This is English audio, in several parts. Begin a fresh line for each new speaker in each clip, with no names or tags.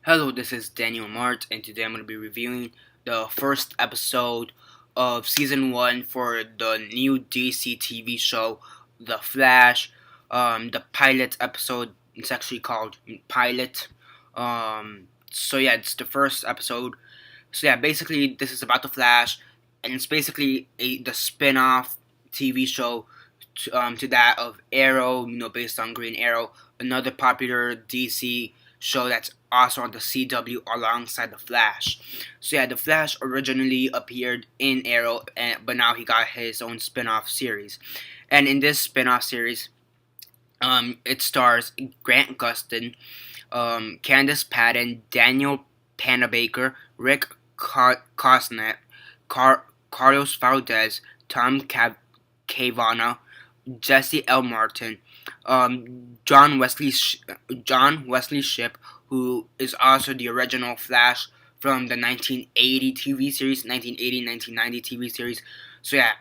Hello, this is Daniel Mart, and today I'm going to be reviewing the first episode of season 1 for the new DC TV show, The Flash. The pilot episode, it's actually called Pilot. So it's the first episode. Basically, this is about The Flash, and it's basically the spin off TV show to that of Arrow, based on Green Arrow, another popular DC show that's also on the CW alongside the Flash. The Flash originally appeared in Arrow, but now he got his own spin-off series. And in this spin-off series, it stars Grant Gustin, Candice Patton, Daniel Panabaker, Rick Cosnet, Carlos Valdez, Tom Cavana, Jesse L. Martin, John Wesley Shipp, who is also the original Flash from the 1980 TV series, 1980-1990 TV series.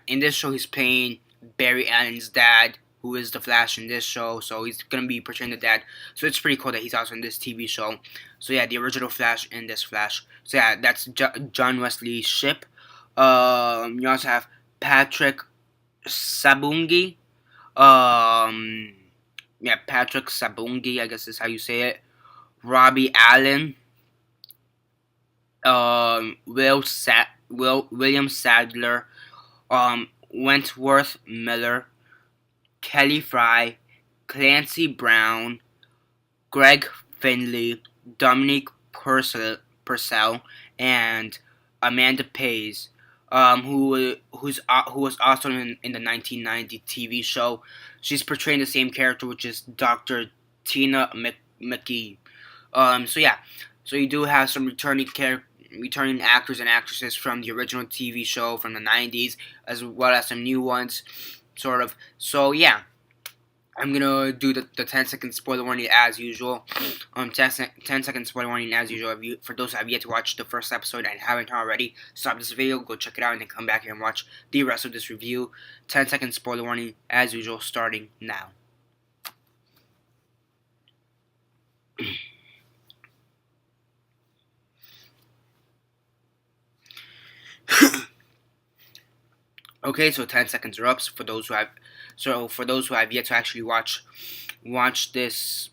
In this show he's playing Barry Allen's dad, who is the Flash in this show. So he's gonna be portraying the dad. So it's pretty cool that he's also in this TV show. The original Flash in this Flash. That's John Wesley Shipp. You also have Patrick Sabungi. Patrick Sabungi, I guess is how you say it. Robbie Allen. William Sadler. Wentworth Miller. Kelly Fry. Clancy Brown. Greg Finley. Dominic Purcell, and Amanda Pays. Who was also in the 1990 TV show. She's portraying the same character, which is Dr. Tina McGee. So you do have some returning actors and actresses from the original TV show from the 90s, as well as some new ones, sort of. I'm gonna do the 10-second spoiler warning as usual. 10-second spoiler warning as usual. For those who have yet to watch the first episode and haven't already, stop this video, go check it out, and then come back here and watch the rest of this review. 10-second spoiler warning as usual, starting now. Okay, so 10 seconds are up. For those who have yet to actually watch this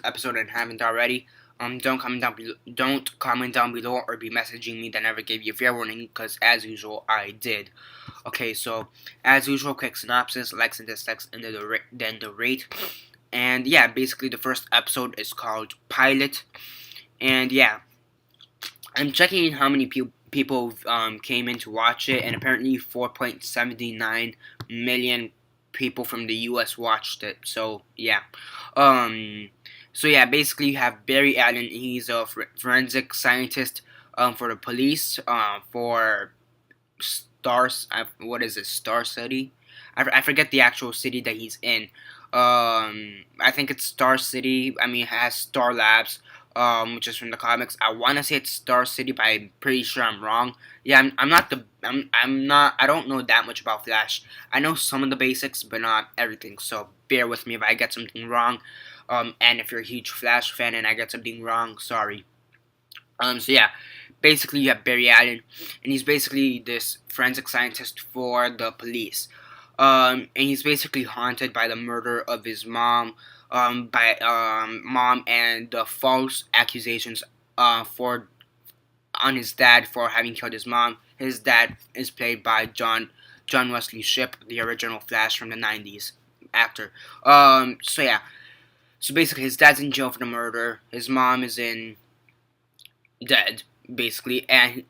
episode and haven't already, don't comment down below or be messaging me that never gave you a fair warning, because as usual I did. Okay, so as usual, quick synopsis, likes and dislikes, and then the rate. And basically the first episode is called Pilot, and I'm checking how many people came in to watch it, and apparently 4.79 million people from the U.S. watched it. Basically you have Barry Allen. He's a forensic scientist for the police for Star City? I forget the actual city that he's in. I think it's Star City. I mean, it has Star Labs, which is from the comics. I want to say it's Star City, but I'm pretty sure I'm wrong. I don't know that much about Flash. I know some of the basics, but not everything. So bear with me if I get something wrong. And if you're a huge Flash fan and I get something wrong, sorry. Basically you have Barry Allen, and he's basically this forensic scientist for the police. And he's basically haunted by the murder of his mom, and the false accusations on his dad for having killed his mom. His dad is played by John Wesley Shipp, the original Flash from the 90s actor. So basically his dad's in jail for the murder. His mom is dead, basically, and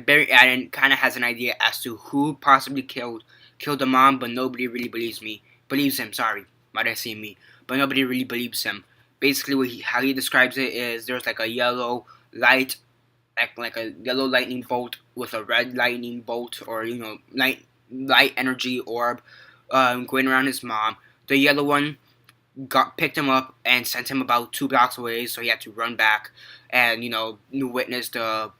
Barry Allen kind of has an idea as to who possibly killed the mom, but nobody really believes him. Sorry, why did I say me? But nobody really believes him. Basically, how he describes it is there's like a yellow light, like a yellow lightning bolt with a red lightning bolt, or light energy orb, going around his mom. The yellow one picked him up and sent him about 2 blocks away, so he had to run back and witness the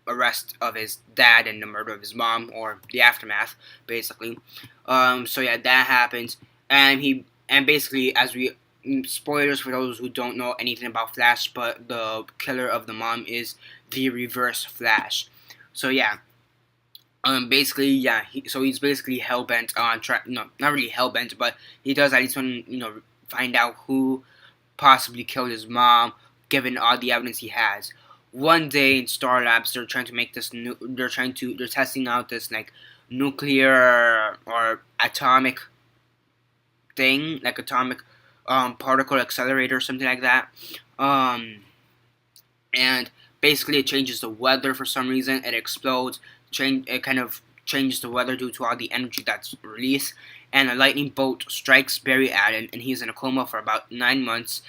arrest of his dad and the murder of his mom, or the aftermath, basically. That happens, and basically, as we spoilers for those who don't know anything about Flash, but the killer of the mom is the Reverse Flash. So yeah, basically, yeah. So he's basically hell bent on no, not really hell bent, but he does at least want to find out who possibly killed his mom, given all the evidence he has. One day in Star Labs, they're trying to make this new. They're testing out this like nuclear or atomic thing, like atomic particle accelerator, something like that. Um, and basically it changes the weather for some reason. It explodes. It kind of changes the weather due to all the energy that's released. And a lightning bolt strikes Barry Allen, and he's in a coma for about 9 months.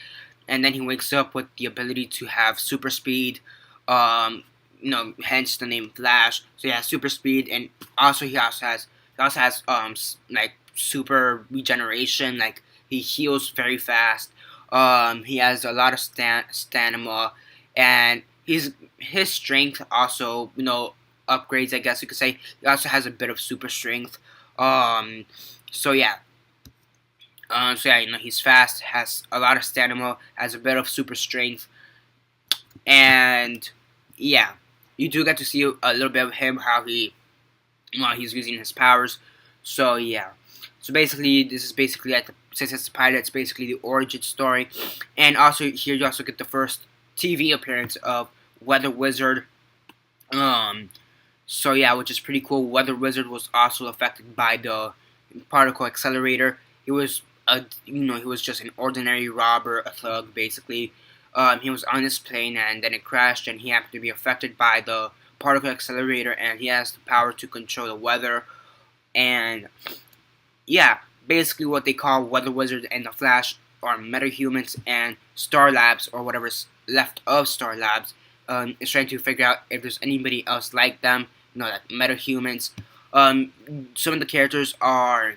And then he wakes up with the ability to have super speed. Hence the name Flash. So he has super speed, and also he also has like super regeneration. Like he heals very fast. He has a lot of stamina, and his strength also upgrades. I guess you could say he also has a bit of super strength. Um, so yeah. He's fast, has a lot of stamina, has a bit of super strength, and yeah, you do get to see a little bit of him how he's using his powers. So yeah, so basically this is basically since it's a pilot, it's basically the origin story, and also here you also get the first TV appearance of Weather Wizard. Um, so yeah, which is pretty cool. Weather Wizard was also affected by the particle accelerator. He was just an ordinary robber, a thug, basically. He was on his plane and then it crashed, and he happened to be affected by the particle accelerator, and he has the power to control the weather. And yeah, basically what they call Weather Wizard and the Flash are metahumans, and Star Labs, or whatever's left of Star Labs, is trying to figure out if there's anybody else like them, like metahumans. Some of the characters are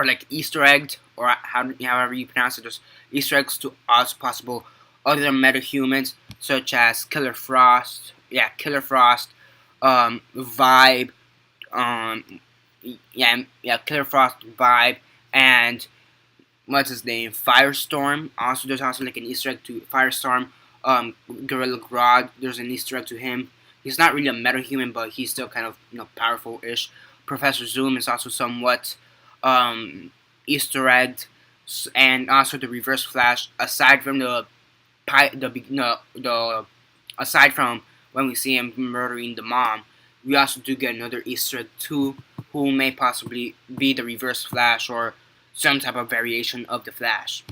like Easter egged, or however you pronounce it. There's Easter eggs to us possible other metahumans, such as Killer Frost, Vibe, um, Killer Frost, Vibe, and what's his name, Firestorm. Also, there's also like an Easter egg to Firestorm. Gorilla Grodd, there's an Easter egg to him. He's not really a metahuman, but he's still kind of powerful-ish. Professor Zoom is also somewhat Easter egged, and also the Reverse Flash. Aside from aside from when we see him murdering the mom, we also do get another Easter egg too, who may possibly be the Reverse Flash or some type of variation of the Flash.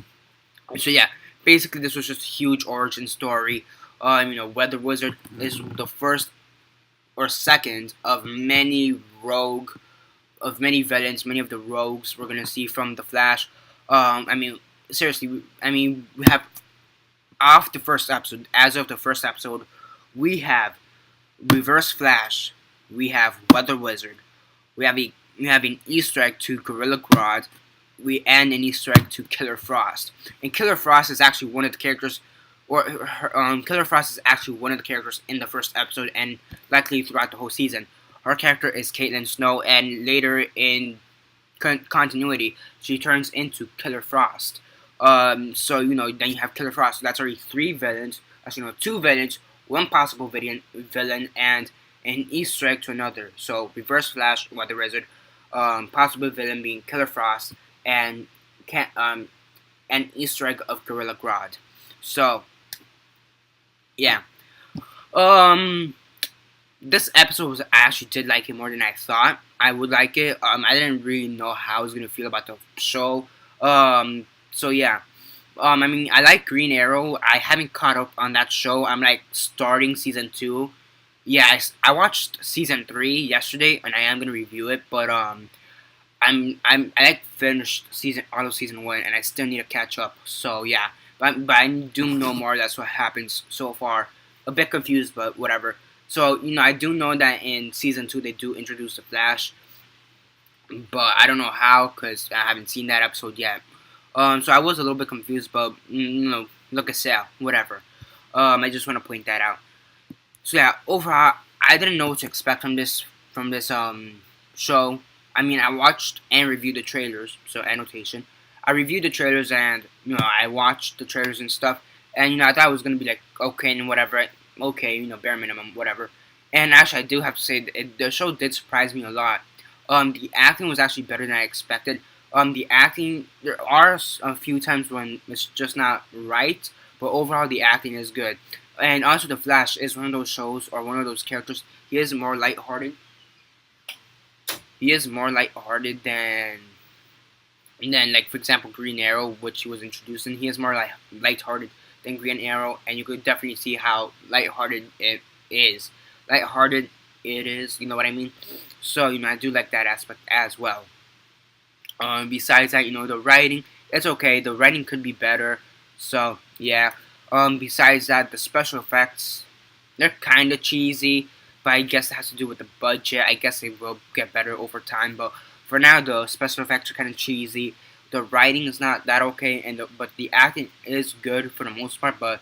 So yeah, basically this was just a huge origin story. Weather Wizard is the first or second of many villains, many of the rogues we're gonna see from the Flash. Seriously, we have off the first episode. As of the first episode, we have Reverse Flash, we have Weather Wizard, we have an Easter egg to Gorilla Grodd, and an Easter egg to Killer Frost. And Killer Frost is actually one of the characters, Killer Frost is actually one of the characters in the first episode, and likely throughout the whole season. Her character is Caitlin Snow, and later in continuity, she turns into Killer Frost. Then you have Killer Frost. So that's already three villains. Actually, no, two villains, one possible villain, and an Easter egg to another. So Reverse Flash, Weather Wizard, possible villain being Killer Frost, and an Easter egg of Gorilla Grodd. So yeah. This episode I actually did like it more than I thought I would like it. I didn't really know how I was gonna feel about the show. So yeah. I like Green Arrow. I haven't caught up on that show. I'm like starting season 2. Yeah, I watched season 3 yesterday, and I am gonna review it. But I like finished all of season 1, and I still need to catch up. So yeah, but I do know more. That's what happens so far. A bit confused, but whatever. So I do know that in season 2 they do introduce the Flash, but I don't know how because I haven't seen that episode yet. So I was a little bit confused, but look at Sale, whatever. I just want to point that out. So yeah, overall, I didn't know what to expect from this show. I watched and reviewed the trailers, so annotation. I reviewed the trailers and I watched the trailers and stuff, and I thought it was gonna be like okay and whatever, okay, bare minimum, whatever. And actually, I do have to say the show did surprise me a lot. The acting was actually better than I expected. The acting, there are a few times when it's just not right, but overall the acting is good. And also, The Flash is one of those shows or one of those characters. He is more lighthearted. He is more lighthearted than like for example Green Arrow, which he was introducing. He is more like lighthearted than Green Arrow, and you could definitely see how lighthearted it is. Lighthearted it is, you know what I mean? So I do like that aspect as well. Besides that, the writing, it's okay. The writing could be better. So yeah. Besides that, the special effects, they're kind of cheesy, but I guess it has to do with the budget. I guess they will get better over time, but for now, the special effects are kind of cheesy. The writing is not that okay, but the acting is good for the most part. But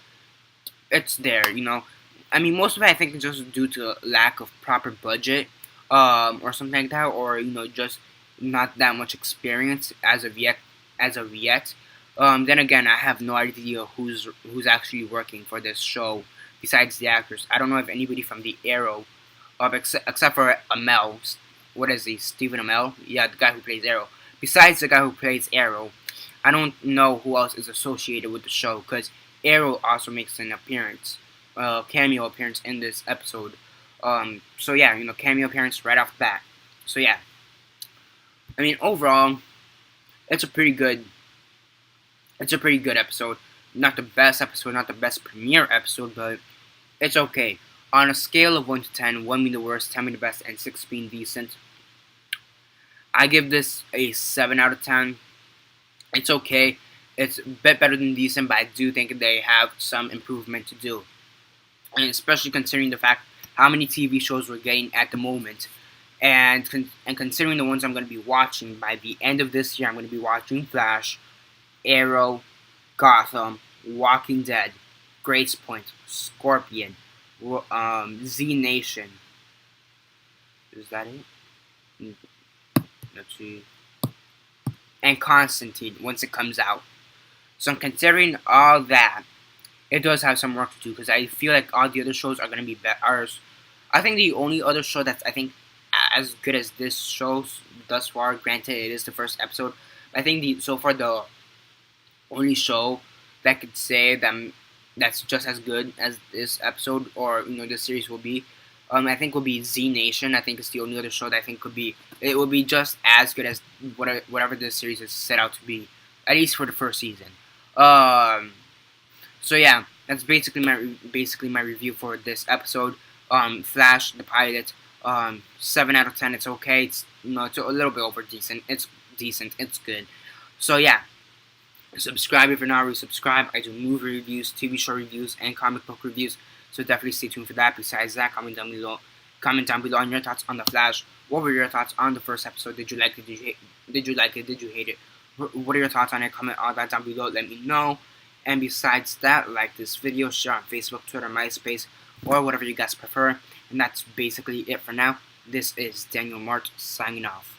it's there, I mean, most of it I think is just due to lack of proper budget, or something like that, or just not that much experience as of yet. As of yet, then again, I have no idea who's actually working for this show besides the actors. I don't know if anybody from the Arrow, except for Amel. What is he? Stephen Amell? Yeah, the guy who plays Arrow. Besides the guy who plays Arrow, I don't know who else is associated with the show, because Arrow also makes an appearance, cameo appearance in this episode. So yeah, cameo appearance right off the bat. So yeah, I mean overall, it's a pretty good, episode. Not the best episode, not the best premiere episode, but it's okay. On a scale of 1 to 10, 1 being the worst, 10 being the best, and 6 being decent, I give this a 7 out of 10. It's okay. It's a bit better than decent, but I do think they have some improvement to do. And especially considering the fact how many TV shows we're getting at the moment. And considering the ones I'm going to be watching, by the end of this year, I'm going to be watching Flash, Arrow, Gotham, Walking Dead, Grace Point, Scorpion, Z Nation. Is that it? Let's see. And Constantine once it comes out. So I'm considering all that. It does have some work to do because I feel like all the other shows are going to be better. I think the only other show that's as good as this show thus far, granted it is the first episode, I think so far the only show that could say that's just as good as this episode or this series will be, I think will be Z Nation. I think it's the only other show that I think it will be just as good as whatever this series is set out to be, at least for the first season. So yeah, that's basically my review for this episode. Flash, the pilot, 7 out of 10. It's okay. It's it's a little bit over decent. It's decent. It's good. So yeah, subscribe if you're not already subscribed. I do movie reviews, TV show reviews, and comic book reviews. So definitely stay tuned for that. Besides that, comment down below on your thoughts on the Flash. What were your thoughts on the first episode? Did you like it? Did you like it? Did you hate it? What are your thoughts on it? Comment all that down below. Let me know. And besides that, like this video, share on Facebook, Twitter, MySpace, or whatever you guys prefer. And that's basically it for now. This is Daniel Mart signing off.